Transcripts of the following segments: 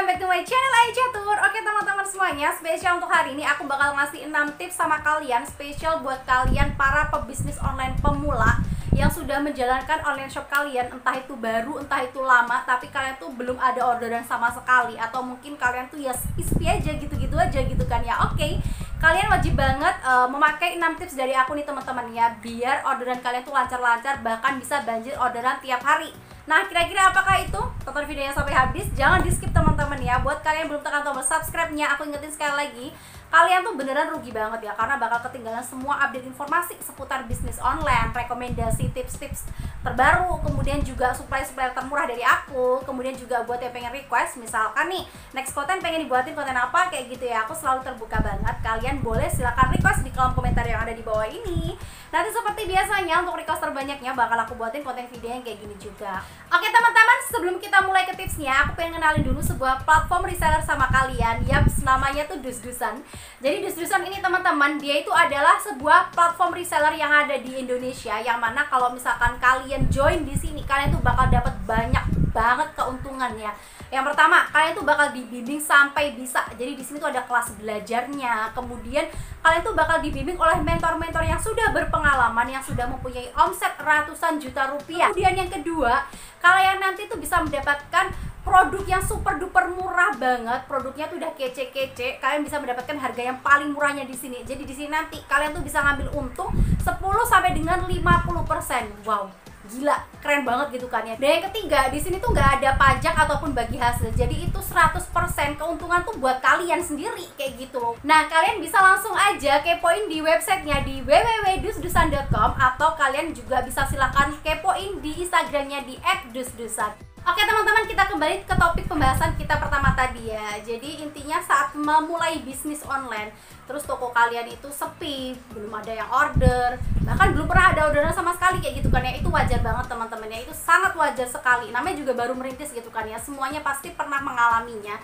welcome back to my channel Aicatur. Oke teman-teman semuanya, spesial untuk hari ini aku bakal ngasih 6 tips sama kalian, spesial buat kalian para pebisnis online pemula yang sudah menjalankan online shop kalian, entah itu baru, entah itu lama, tapi kalian tuh belum ada orderan sama sekali, atau mungkin kalian tuh ya sepi aja gitu-gitu aja gitu kan ya. Oke, kalian wajib banget memakai 6 tips dari aku nih teman-teman ya, biar orderan kalian tuh lancar-lancar, bahkan bisa banjir orderan tiap hari. Nah, kira-kira apakah itu? Tonton videonya sampai habis, jangan di skip teman-teman ya. Buat kalian yang belum tekan tombol subscribe-nya, aku ingetin sekali lagi, kalian tuh beneran rugi banget ya, karena bakal ketinggalan semua update informasi seputar bisnis online, rekomendasi tips-tips terbaru, kemudian juga supplier-supplier termurah dari aku, kemudian juga buat yang pengen request, misalkan nih next konten pengen dibuatin konten apa kayak gitu ya, aku selalu terbuka banget. Kalian boleh silakan request di kolom komentar yang ada di bawah ini. Nanti seperti biasanya untuk request terbanyaknya bakal aku buatin konten video yang kayak gini juga. Oke teman-teman, sebelum kita mulai ke tipsnya, aku pengen kenalin dulu sebuah platform reseller sama kalian. Yaps, namanya tuh Dus-Dusan. Jadi Dus-Dusan ini teman-teman, dia itu adalah sebuah platform reseller yang ada di Indonesia, yang mana kalau misalkan kalian join di sini, kalian tuh bakal dapat banyak banget keuntungannya. Yang pertama, kalian tuh bakal dibimbing sampai bisa. Jadi di sini tuh ada kelas belajarnya. Kemudian kalian tuh bakal dibimbing oleh mentor-mentor yang sudah berpengalaman, yang sudah mempunyai omset ratusan juta rupiah. Kemudian yang kedua, kalian nanti tuh bisa mendapatkan produk yang super duper murah banget. Produknya tuh udah kece-kece. Kalian bisa mendapatkan harga yang paling murahnya di sini. Jadi di sini nanti kalian tuh bisa ngambil untung 10 sampai dengan 50%. Wow, gila, keren banget gitu kan ya. Dan yang ketiga, di sini tuh nggak ada pajak ataupun bagi hasil. Jadi itu 100% keuntungan tuh buat kalian sendiri kayak gitu loh. Nah, kalian bisa langsung aja kepoin di websitenya di www.dusdusan.com, atau kalian juga bisa silahkan kepoin di Instagramnya di @dusdusan. Oke teman-teman, kita kembali ke topik pembahasan kita pertama tadi ya. Jadi intinya saat memulai bisnis online, terus toko kalian itu sepi, belum ada yang order, bahkan belum pernah ada orderan sama sekali kayak gitu kan ya, itu wajar banget teman-teman ya, itu sangat wajar sekali. Namanya juga baru merintis gitu kan ya, semuanya pasti pernah mengalaminya.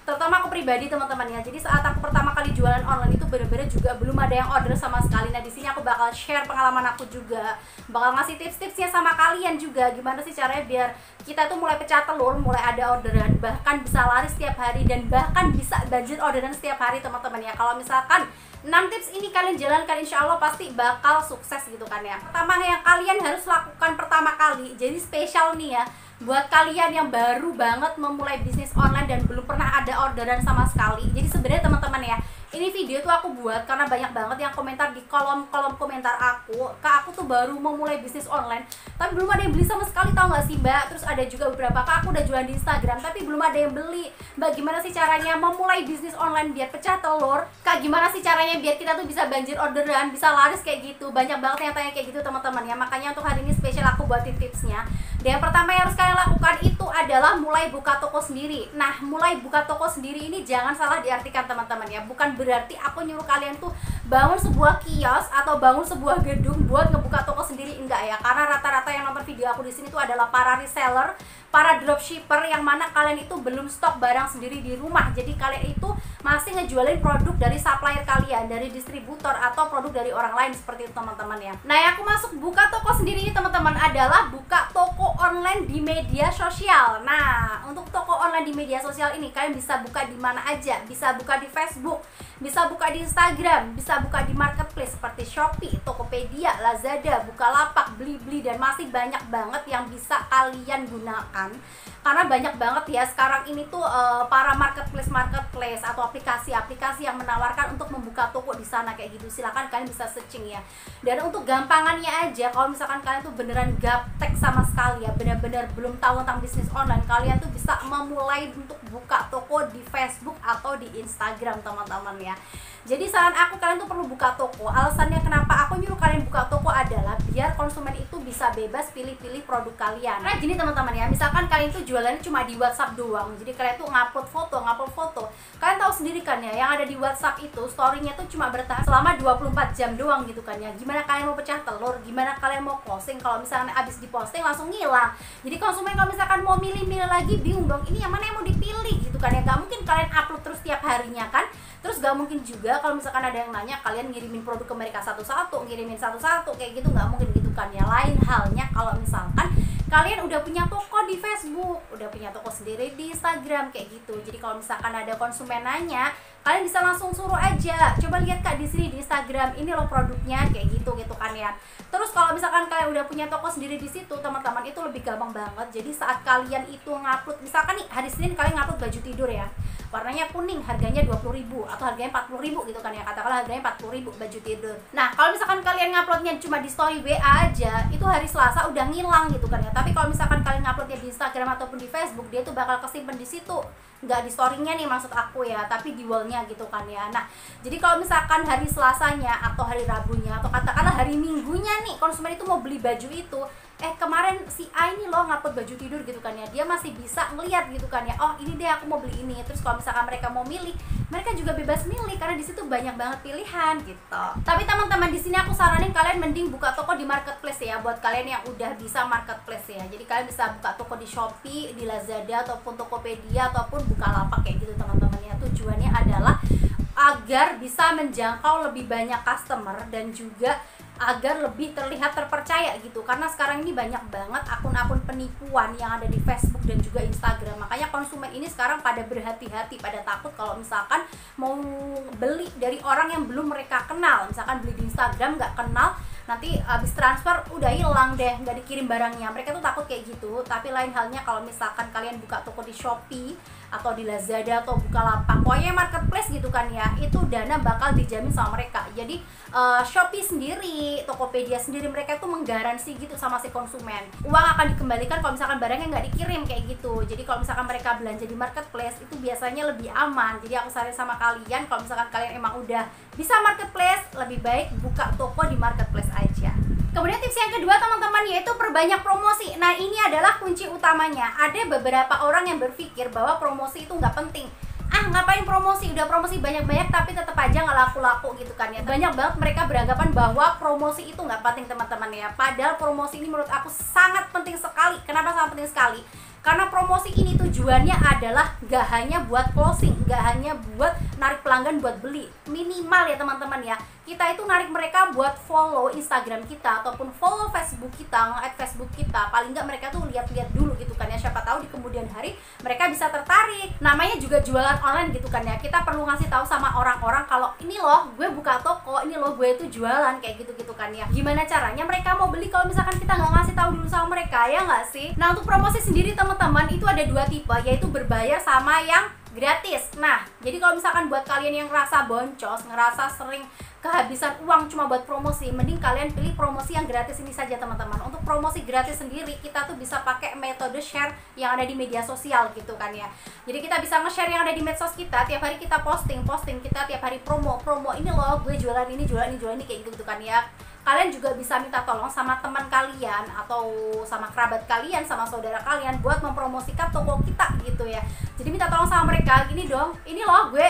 Terutama aku pribadi teman-teman ya. Jadi saat aku pertama kali jualan online itu bener-bener juga belum ada yang order sama sekali. Nah, di sini aku bakal share pengalaman aku juga, bakal ngasih tips-tipsnya sama kalian juga, gimana sih caranya biar kita tuh mulai pecah telur, mulai ada orderan, bahkan bisa laris setiap hari, dan bahkan bisa banjir orderan setiap hari teman-teman ya. Kalau misalkan 6 tips ini kalian jalankan, insya Allah pasti bakal sukses gitu kan ya. Pertama yang kalian harus lakukan pertama kali, jadi spesial nih ya, buat kalian yang baru banget memulai bisnis online dan belum pernah ada orderan sama sekali. Jadi sebenarnya teman-teman ya, ini video tuh aku buat karena banyak banget yang komentar di kolom komentar aku, Kak, aku tuh baru memulai bisnis online tapi belum ada yang beli sama sekali, tau gak sih Mbak? Terus ada juga beberapa, Kak, aku udah jualan di Instagram tapi belum ada yang beli. Mbak, gimana sih caranya memulai bisnis online biar pecah telur? Kak, gimana sih caranya biar kita tuh bisa banjir orderan, bisa laris kayak gitu? Banyak banget yang tanya kayak gitu teman-teman ya. Makanya untuk hari ini spesial aku buatin tipsnya. Dan yang pertama yang harus kalian lakukan itu adalah mulai buka toko sendiri. Nah, mulai buka toko sendiri ini jangan salah diartikan teman-teman ya. Bukan berarti aku nyuruh kalian tuh bangun sebuah kios atau bangun sebuah gedung buat ngebuka toko sendiri, enggak ya. Karena rata-rata yang nonton video aku di sini tuh adalah para reseller, para dropshipper, yang mana kalian itu belum stok barang sendiri di rumah. Jadi kalian itu masih ngejualin produk dari supplier kalian, dari distributor atau produk dari orang lain seperti itu teman-teman ya. Nah, yang aku masuk buka toko sendiri ini teman-teman adalah buka toko online di media sosial. Nah, untuk toko online di media sosial ini kalian bisa buka di mana aja. Bisa buka di Facebook, bisa buka di Instagram, bisa buka di marketplace seperti Shopee, Tokopedia, Lazada, Bukalapak, Blibli, dan masih banyak banget yang bisa kalian gunakan. Karena banyak banget ya sekarang ini tuh para marketplace atau aplikasi-aplikasi yang menawarkan untuk membuka toko di sana kayak gitu. Silakan kalian bisa searching ya. Dan untuk gampangannya aja, kalau misalkan kalian tuh beneran gaptek sama sekali ya, bener-bener belum tahu tentang bisnis online, kalian tuh bisa memulai untuk buka toko di Facebook atau di Instagram teman-teman ya. Jadi saran aku, kalian tuh perlu buka toko. Alasannya kenapa aku nyuruh kalian buka toko adalah biar konsumen itu bisa bebas pilih-pilih produk kalian. Karena gini teman-teman ya, misalkan kalian tuh jualannya cuma di WhatsApp doang, jadi kalian tuh ngupload foto. Kalian tahu sendiri kan ya, yang ada di WhatsApp itu story-nya tuh cuma bertahan selama 24 jam doang gitu kan ya. Gimana kalian mau pecah telur, gimana kalian mau closing kalau misalkan abis diposting langsung ngilang. Jadi konsumen kalau misalkan mau milih-milih lagi bingung dong, ini yang mana yang mau dipilih gitu kan ya. Gak mungkin kalian upload terus tiap harinya kan. Terus gak mungkin juga kalau misalkan ada yang nanya kalian ngirimin produk ke mereka satu-satu, ngirimin satu-satu kayak gitu, nggak mungkin gitu kan ya. Lain halnya kalau misalkan kalian udah punya toko di Facebook, udah punya toko sendiri di Instagram kayak gitu. Jadi kalau misalkan ada konsumen nanya, kalian bisa langsung suruh aja, coba lihat Kak di sini di Instagram, ini loh produknya kayak gitu kan ya. Terus kalau misalkan kalian udah punya toko sendiri di situ, teman-teman, itu lebih gampang banget. Jadi saat kalian itu ngupload, misalkan nih hari Senin kalian ngupload baju tidur ya, warnanya kuning, harganya 20.000 atau harganya 40.000 gitu kan ya, katakanlah harganya 40.000 baju tidur. Nah, kalau misalkan kalian nguploadnya cuma di story WA aja, itu hari Selasa udah ngilang gitu kan ya. Tapi kalau misalkan kalian nguploadnya di Instagram ataupun di Facebook, dia tuh bakal kesimpan di situ, nggak di story-nya nih maksud aku ya, tapi di wall-nya gitu kan ya. Nah, jadi kalau misalkan hari Selasanya atau hari Rabunya atau katakanlah hari Minggunya nih, konsumen itu mau beli baju itu, kemarin si A ini loh ngupload baju tidur gitu kan ya, dia masih bisa ngeliat gitu kan ya, oh ini deh aku mau beli ini. Terus kalau misalkan mereka mau milih, mereka juga bebas milih karena di situ banyak banget pilihan gitu. Tapi teman-teman, di sini aku saranin kalian mending buka toko di marketplace ya, buat kalian yang udah bisa marketplace ya. Jadi kalian bisa buka toko di Shopee, di Lazada ataupun Tokopedia ataupun Bukalapak kayak gitu teman-teman ya. Tujuannya adalah agar bisa menjangkau lebih banyak customer dan juga agar lebih terlihat terpercaya gitu. Karena sekarang ini banyak banget akun-akun penipuan yang ada di Facebook dan juga Instagram. Makanya konsumen ini sekarang pada berhati-hati, pada takut kalau misalkan mau beli dari orang yang belum mereka kenal. Misalkan beli di Instagram nggak kenal, nanti habis transfer udah hilang deh, nggak dikirim barangnya. Mereka tuh takut kayak gitu. Tapi lain halnya kalau misalkan kalian buka toko di Shopee atau di Lazada atau Bukalapak, pokoknya marketplace gitu kan ya, itu dana bakal dijamin sama mereka. Jadi Shopee sendiri, Tokopedia sendiri, mereka tuh menggaransi gitu sama si konsumen, uang akan dikembalikan kalau misalkan barangnya nggak dikirim kayak gitu. Jadi kalau misalkan mereka belanja di marketplace itu biasanya lebih aman. Jadi aku saran sama kalian, kalau misalkan kalian emang udah bisa marketplace, lebih baik buka toko di marketplace aja. Kemudian tips yang kedua teman-teman, yaitu perbanyak promosi. Nah, ini adalah kunci utamanya. Ada beberapa orang yang berpikir bahwa promosi itu nggak penting. Ngapain promosi? Udah promosi banyak-banyak tapi tetap aja nggak laku-laku gitu kan ya. Banyak banget mereka beranggapan bahwa promosi itu nggak penting teman-teman ya. Padahal promosi ini menurut aku sangat penting sekali. Kenapa sangat penting sekali? Karena promosi ini tujuannya adalah gak hanya buat closing, gak hanya buat narik pelanggan buat beli. Minimal ya teman-teman ya, kita itu narik mereka buat follow Instagram kita ataupun follow Facebook kita, nge-add Facebook kita. Paling nggak mereka tuh lihat-lihat dulu gitu kan ya, siapa tahu di kemudian hari mereka bisa tertarik. Namanya juga jualan online gitu kan ya, kita perlu ngasih tahu sama orang-orang kalau ini loh gue buka toko, ini loh gue itu jualan kayak gitu kan ya. Gimana caranya mereka mau beli kalau misalkan kita nggak ngasih tahu dulu sama mereka, ya nggak sih? Nah, untuk promosi sendiri teman-teman itu ada dua tipe, yaitu berbayar sama yang gratis. Nah, jadi kalau misalkan buat kalian yang ngerasa boncos, ngerasa sering kehabisan uang cuma buat promosi, mending kalian pilih promosi yang gratis ini saja teman-teman. Untuk promosi gratis sendiri kita tuh bisa pakai metode share yang ada di media sosial gitu kan ya. Jadi kita bisa nge-share yang ada di medsos kita, tiap hari kita posting, kita tiap hari promo ini loh gue jualan ini kayak gitu kan ya. Kalian juga bisa minta tolong sama teman kalian atau sama kerabat kalian, sama saudara kalian buat mempromosikan toko kita gitu ya. Jadi minta tolong sama mereka, gini dong, ini loh gue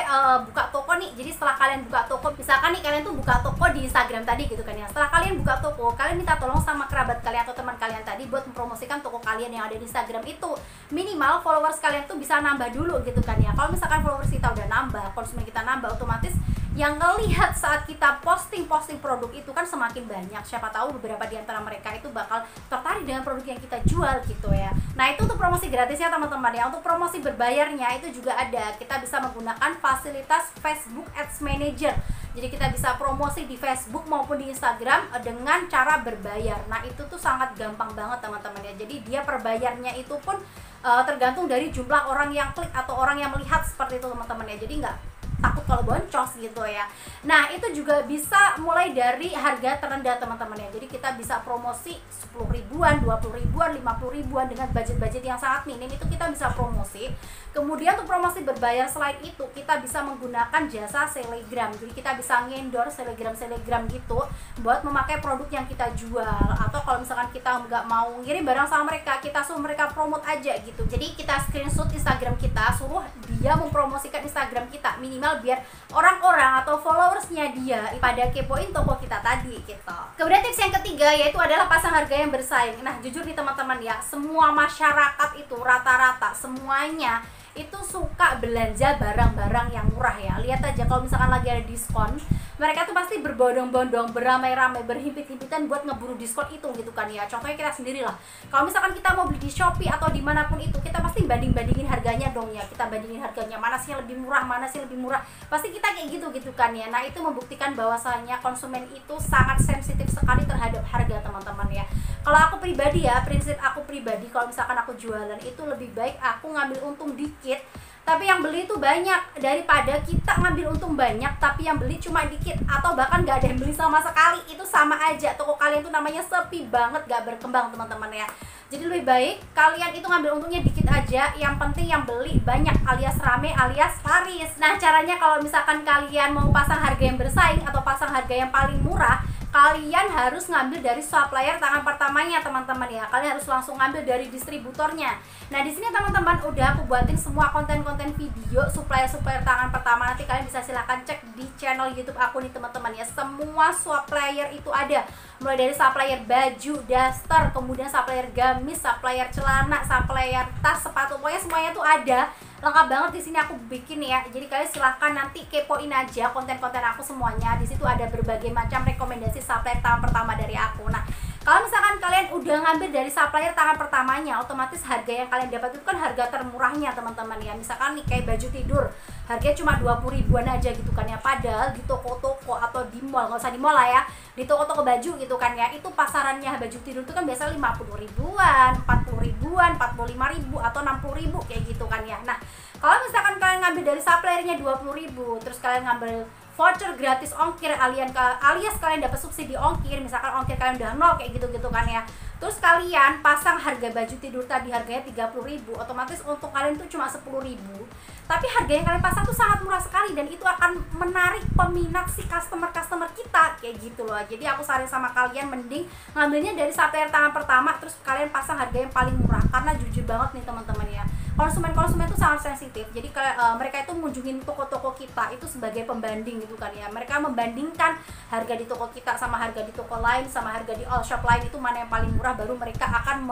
buka toko nih. Jadi setelah kalian buka toko, misalkan nih kalian tuh buka toko di Instagram tadi gitu kan ya. Setelah kalian buka toko, kalian minta tolong sama kerabat kalian atau teman kalian tadi buat mempromosikan toko kalian yang ada di Instagram itu. Minimal followers kalian tuh bisa nambah dulu gitu kan ya. Kalau misalkan followers kita udah nambah, konsumen kita nambah, otomatis yang ngelihat saat kita posting produk itu kan semakin banyak. Siapa tahu beberapa di antara mereka itu bakal tertarik dengan produk yang kita jual gitu ya. Nah, itu untuk promosi gratisnya teman-teman ya. Untuk promosi berbayarnya itu juga ada. Kita bisa menggunakan fasilitas Facebook Ads Manager. Jadi kita bisa promosi di Facebook maupun di Instagram dengan cara berbayar. Nah, itu tuh sangat gampang banget teman-teman ya. Jadi dia perbayarnya itu pun tergantung dari jumlah orang yang klik atau orang yang melihat seperti itu teman-teman ya. Jadi nggak takut kalau boncos gitu ya. Nah, itu juga bisa mulai dari harga terendah teman-teman ya. Jadi kita bisa promosi 10 ribuan, 20 ribuan, 50 ribuan dengan budget-budget yang sangat minim, itu kita bisa promosi. Kemudian untuk promosi berbayar selain itu, kita bisa menggunakan jasa Selegram. Jadi kita bisa ngendorse Selegram gitu buat memakai produk yang kita jual. Atau kalau misalkan kita nggak mau ngirim barang sama mereka, kita suruh mereka promote aja gitu. Jadi kita screenshot Instagram kita, suruh dia mempromosikan Instagram kita, minimal biar orang-orang atau followersnya dia pada kepoin toko kita tadi gitu. Kemudian tips yang ketiga yaitu adalah pasang harga yang bersaing. Nah, jujur nih teman-teman ya, semua masyarakat itu rata-rata semuanya itu suka belanja barang-barang yang murah ya. Lihat aja kalau misalkan lagi ada diskon, mereka tuh pasti berbondong-bondong, beramai-ramai, berhimpit-himpitan buat ngeburu diskon itu gitu kan ya. Contohnya kita sendiri lah, kalau misalkan kita mau beli di Shopee atau dimanapun itu, kita pasti banding-bandingin harganya dong ya. Kita bandingin harganya, mana sih yang lebih murah, mana sih yang lebih murah, pasti kita kayak gitu kan ya. Nah itu membuktikan bahwasanya konsumen itu sangat sensitif sekali terhadap harga teman-teman ya. Kalau aku pribadi ya, prinsip aku pribadi, kalau misalkan aku jualan itu lebih baik aku ngambil untung dikit tapi yang beli itu banyak, daripada kita ngambil untung banyak tapi yang beli cuma dikit atau bahkan gak ada yang beli sama sekali. Itu sama aja, toko kalian tuh namanya sepi banget, gak berkembang teman-teman ya. Jadi lebih baik kalian itu ngambil untungnya dikit aja, yang penting yang beli banyak alias rame alias laris. Nah caranya kalau misalkan kalian mau pasang harga yang bersaing atau pasang harga yang paling murah, kalian harus ngambil dari supplier tangan pertamanya teman-teman ya. Kalian harus langsung ngambil dari distributornya. Nah di sini teman-teman udah aku buatin semua konten-konten video supplier tangan pertama. Nanti kalian bisa silahkan cek di channel YouTube aku nih teman-teman ya. Semua supplier itu ada, mulai dari supplier baju, daster, kemudian supplier gamis, supplier celana, supplier tas, sepatu, pokoknya semuanya tuh ada. Lengkap banget di sini aku bikin ya. Jadi kalian silahkan nanti kepoin aja konten-konten aku semuanya. Di situ ada berbagai macam rekomendasi supplier tangan pertama dari aku. Nah, kalau misalkan kalian udah ngambil dari supplier tangan pertamanya, otomatis harga yang kalian dapat itu kan harga termurahnya teman-teman ya. Misalkan nih kayak baju tidur, harganya cuma 20 ribuan aja gitu kan ya. Padahal di toko-toko atau di mall, nggak usah di mall lah ya, di toko-toko baju gitu kan ya, itu pasarannya baju tidur itu kan biasa 50 ribuan, 40 ribuan, 45 ribu atau 60 ribu kayak gitu kan ya. Nah kalau misalkan kalian ngambil dari suppliernya 20 ribu, terus kalian ngambil voucher gratis ongkir alias kalian dapat subsidi ongkir, misalkan ongkir kalian udah 0 kayak gitu kan ya. Terus kalian pasang harga baju tidur tadi harganya 30 ribu, otomatis untuk kalian tuh cuma 10 ribu. Tapi harga yang kalian pasang tuh sangat murah sekali dan itu akan menarik peminat si customer kita kayak gitu loh. Jadi aku saran sama kalian mending ngambilnya dari supplier tangan pertama, terus kalian pasang harga yang paling murah. Karena jujur banget nih teman-teman ya, konsumen itu sangat sensitif. Jadi mereka itu mengunjungin toko-toko kita itu sebagai pembanding gitu kan ya. Mereka membandingkan harga di toko kita sama harga di toko lain, sama harga di all shop lain, itu mana yang paling murah, baru mereka akan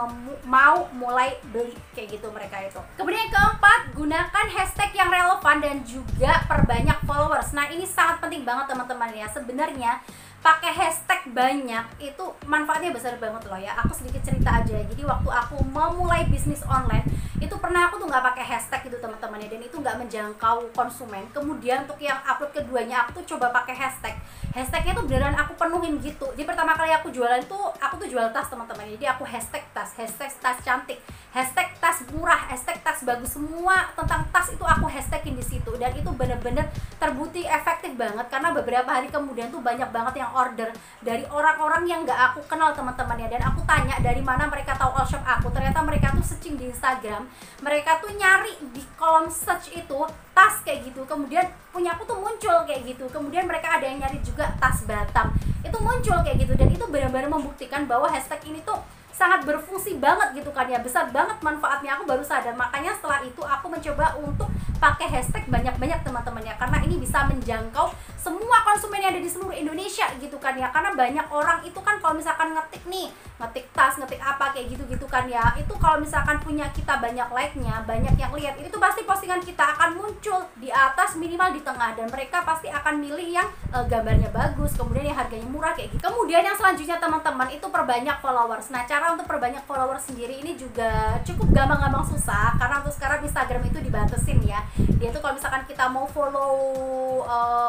mau mulai beli kayak gitu mereka itu. Kemudian yang keempat, gunakan hashtag yang relevan dan juga perbanyak followers. Nah ini sangat penting banget teman-teman ya. Sebenarnya pakai hashtag banyak itu manfaatnya besar banget loh ya. Aku sedikit cerita aja. Jadi waktu aku memulai bisnis online itu pernah aku tuh nggak pakai hashtag gitu teman-teman ya, dan itu nggak menjangkau konsumen. Kemudian untuk yang upload keduanya aku tuh coba pakai hashtag. Hashtagnya tuh beneran aku penuhin gitu. Jadi pertama kali aku jualan tuh aku tuh jual tas teman-teman. Jadi aku hashtag tas cantik, hashtag tas murah, hashtag tas bagus, semua tentang tas itu aku hashtagin di situ, dan itu bener-bener terbukti efektif banget karena beberapa hari kemudian tuh banyak banget yang order dari orang-orang yang nggak aku kenal teman-teman ya. Dan aku tanya dari mana mereka tahu all shop aku, ternyata mereka tuh searching di Instagram, mereka tuh nyari di kolom search itu tas kayak gitu, kemudian punya aku tuh muncul kayak gitu, kemudian mereka ada yang nyari juga tas Batam, itu muncul kayak gitu. Dan itu benar-benar membuktikan bahwa hashtag ini tuh sangat berfungsi banget gitu kan ya, besar banget manfaatnya. Aku baru sadar, makanya setelah itu aku mencoba untuk pakai hashtag banyak-banyak teman-teman ya, karena ini bisa menjangkau semua konsumen yang ada di seluruh Indonesia gitu kan ya. Karena banyak orang itu kan kalau misalkan ngetik tas, ngetik apa kayak gitu kan ya, itu kalau misalkan punya kita banyak like-nya, banyak yang lihat, itu pasti postingan kita akan muncul di atas, minimal di tengah, dan mereka pasti akan milih yang gambarnya bagus, kemudian yang harganya murah kayak gitu. Kemudian yang selanjutnya teman-teman itu perbanyak followers. Nah cara untuk perbanyak followers sendiri ini juga cukup gampang susah, karena untuk sekarang Instagram itu dibatasin ya. Dia tuh kalau misalkan kita mau follow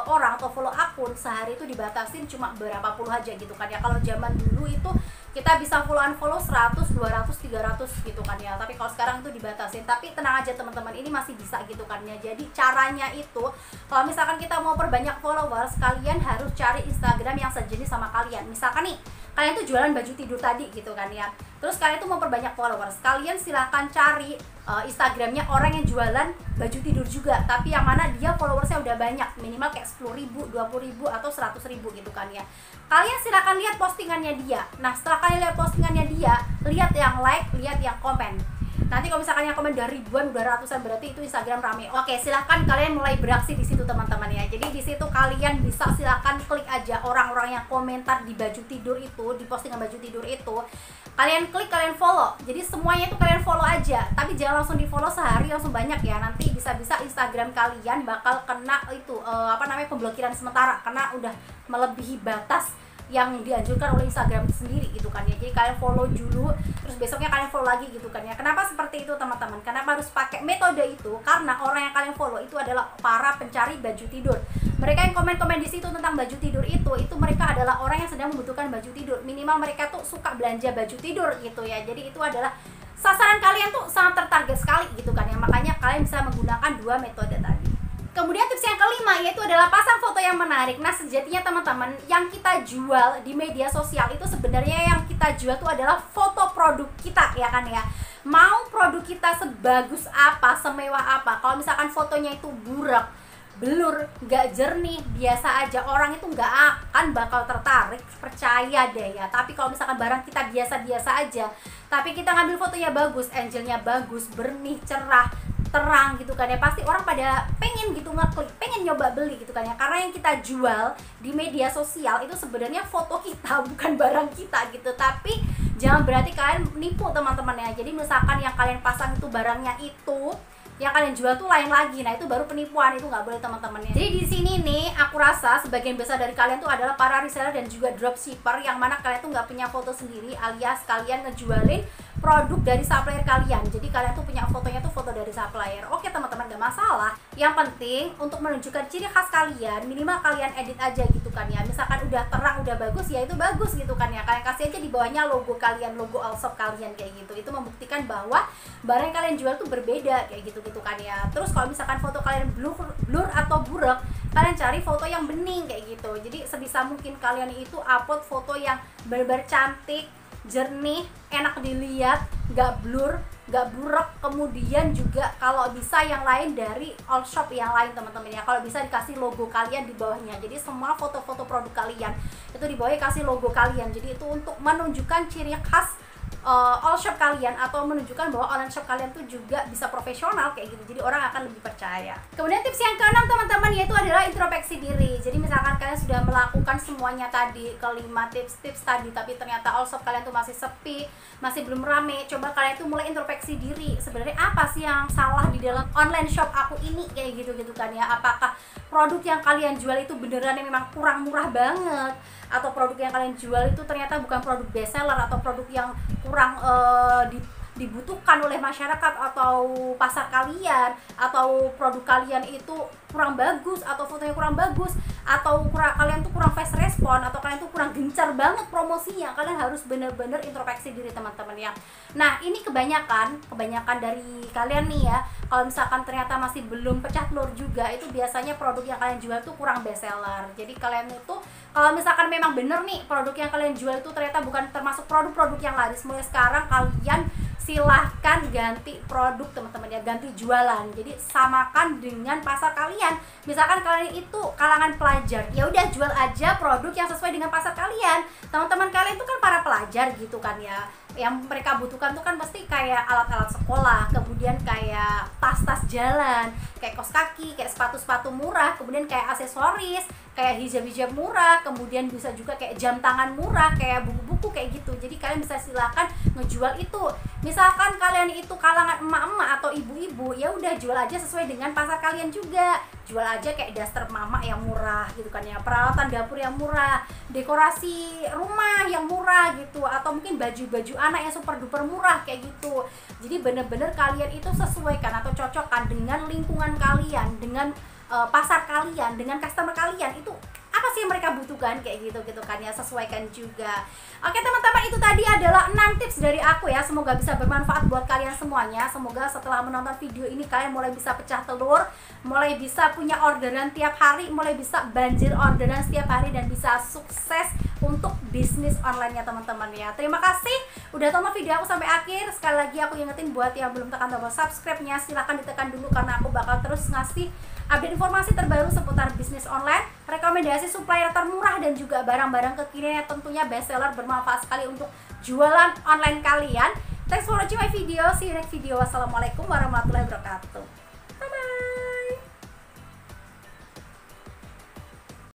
orang atau follow akun sehari itu dibatasin cuma berapa puluh aja gitu kan ya. Kalau zaman dulu itu kita bisa follow 100, 200, 300 gitu kan ya. Tapi kalau sekarang itu dibatasin. Tapi tenang aja teman-teman, ini masih bisa gitu kan ya. Jadi caranya itu kalau misalkan kita mau perbanyak followers, kalian harus cari Instagram yang sejenis sama kalian. Misalkan nih kalian tuh jualan baju tidur tadi gitu kan ya, terus kalian tuh mau perbanyak followers, kalian silahkan cari Instagramnya orang yang jualan baju tidur juga, tapi yang mana dia followersnya udah banyak, minimal kayak 10 ribu, 20 ribu, atau 100 ribu gitu kan ya. Kalian silahkan lihat postingannya dia. Nah setelah kalian lihat postingannya dia, lihat yang like, lihat yang komen. Nanti kalau misalkan yang komen udah ribuan, udah ratusan, berarti itu Instagram rame. Oke, silahkan kalian mulai beraksi di situ teman-teman ya. Jadi di situ kalian bisa silahkan klik aja orang-orang yang komentar di baju tidur itu, di postingan baju tidur itu. Kalian klik, kalian follow. Jadi semuanya itu kalian follow aja. Tapi jangan langsung di follow sehari langsung banyak ya. Nanti bisa-bisa Instagram kalian bakal kena itu pemblokiran sementara karena udah melebihi batas yang dianjurkan oleh Instagram sendiri gitu kan ya. Jadi kalian follow dulu, terus besoknya kalian follow lagi gitu kan ya. Kenapa seperti itu teman-teman? Kenapa harus pakai metode itu? Karena orang yang kalian follow itu adalah para pencari baju tidur. Mereka yang komen-komen di situ tentang baju tidur itu mereka adalah orang yang sedang membutuhkan baju tidur. Minimal mereka tuh suka belanja baju tidur gitu ya. Jadi itu adalah sasaran kalian tuh sangat tertarget sekali gitu kan ya. Makanya kalian bisa menggunakan dua metode tadi. Kemudian tips yang kelima yaitu adalah pasang foto yang menarik. Nah, sejatinya teman-teman, yang kita jual di media sosial itu sebenarnya yang kita jual itu adalah foto produk kita ya kan ya. Mau produk kita sebagus apa, semewah apa, kalau misalkan fotonya itu burak, blur, nggak jernih, biasa aja, orang itu nggak akan bakal tertarik, percaya deh ya. Tapi kalau misalkan barang kita biasa-biasa aja, tapi kita ngambil fotonya bagus, angelnya bagus, bersih, cerah, terang gitu kan ya, pasti orang pada pengen gitu ngeklik, pengen nyoba beli gitu kan ya. Karena yang kita jual di media sosial itu sebenarnya foto kita, bukan barang kita gitu. Tapi jangan berarti kalian nipu teman-teman ya. Jadi misalkan yang kalian pasang itu barangnya itu, yang kalian jual tuh lain lagi, nah itu baru penipuan, itu nggak boleh teman-teman ya. Jadi di sini nih aku rasa sebagian besar dari kalian tuh adalah para reseller dan juga dropshipper yang mana kalian tuh nggak punya foto sendiri, alias kalian ngejualin produk dari supplier kalian. Jadi kalian tuh punya fotonya tuh foto dari supplier. Oke teman-teman, gak masalah. Yang penting untuk menunjukkan ciri khas kalian, minimal kalian edit aja gitu kan ya. Misalkan udah terang, udah bagus, ya itu bagus gitu kan ya. Kalian kasih aja di bawahnya logo kalian, logo Allshop kalian kayak gitu. Itu membuktikan bahwa barang yang kalian jual tuh berbeda kayak gitu kan ya. Terus kalau misalkan foto kalian blur atau burak, kalian cari foto yang bening kayak gitu. Jadi sebisa mungkin kalian itu upload foto yang benar-benar cantik, jernih, enak dilihat, gak blur, gak burak. Kemudian juga kalau bisa yang lain dari Allshop yang lain teman-teman ya. Kalau bisa dikasih logo kalian di bawahnya. Jadi semua foto-foto produk kalian itu di bawahnya kasih logo kalian. Jadi itu untuk menunjukkan ciri khas Allshop kalian, atau menunjukkan bahwa online shop kalian tuh juga bisa profesional kayak gitu. Jadi orang akan lebih percaya. Kemudian tips yang keenam teman-teman yaitu adalah introspeksi diri. Jadi misalkan kalian sudah melakukan semuanya tadi, kelima tips tadi, tapi ternyata Allshop kalian tuh masih sepi, masih belum rame, coba kalian tuh mulai introspeksi diri. Sebenarnya apa sih yang salah di dalam online shop aku ini kayak gitu kan ya. Apakah produk yang kalian jual itu beneran yang memang kurang murah banget, atau produk yang kalian jual itu ternyata bukan produk best seller, atau produk yang kurang dibutuhkan oleh masyarakat atau pasar kalian, atau produk kalian itu kurang bagus, atau fotonya kurang bagus, atau kalian tuh kurang fast respon, atau kalian tuh kurang gencar banget promosinya. Kalian harus bener-bener introspeksi diri teman-teman ya. Nah ini kebanyakan dari kalian nih ya, kalau misalkan ternyata masih belum pecah telur juga, itu biasanya produk yang kalian jual tuh kurang best seller. Jadi kalian itu kalau misalkan memang bener nih produk yang kalian jual itu ternyata bukan termasuk produk-produk yang laris, mulai sekarang kalian silahkan ganti produk teman-teman ya, ganti jualan. Jadi samakan dengan pasar kalian. Misalkan kalian itu kalangan pelajar, ya udah jual aja produk yang sesuai dengan pasar kalian. Teman-teman kalian itu kan para pelajar gitu kan ya. Yang mereka butuhkan tuh kan pasti kayak alat-alat sekolah, kemudian kayak tas-tas jalan, kayak kaos kaki, kayak sepatu-sepatu murah, kemudian kayak aksesoris, kayak hijab-hijab murah, kemudian bisa juga kayak jam tangan murah, kayak buku-buku kayak gitu. Jadi kalian bisa silakan ngejual itu. Misalkan kalian itu kalangan emak-emak atau ibu-ibu, ya udah jual aja sesuai dengan pasar kalian juga. Jual aja kayak daster mama yang murah gitu kan ya, peralatan dapur yang murah, dekorasi rumah yang murah gitu, atau mungkin baju-baju anak yang super duper murah kayak gitu. Jadi bener-bener kalian itu sesuaikan atau cocokkan dengan lingkungan kalian, dengan pasar kalian, dengan customer kalian. Itu apa sih yang mereka butuhkan kayak gitu kan ya, sesuaikan juga. Oke teman-teman, itu tadi adalah 6 tips dari aku ya. Semoga bisa bermanfaat buat kalian semuanya. Semoga setelah menonton video ini kalian mulai bisa pecah telur, mulai bisa punya orderan tiap hari, mulai bisa banjir orderan setiap hari, dan bisa sukses untuk bisnis online-nya teman-teman ya. Terima kasih udah tonton video aku sampai akhir. Sekali lagi aku ingetin buat yang belum tekan tombol subscribe-nya, silahkan ditekan dulu karena aku bakal terus ngasih update informasi terbaru seputar bisnis online, rekomendasi supplier termurah, dan juga barang-barang kekinian yang tentunya best seller, bermanfaat sekali untuk jualan online kalian. Thanks for watching my video. See you next video. Wassalamualaikum warahmatullahi wabarakatuh.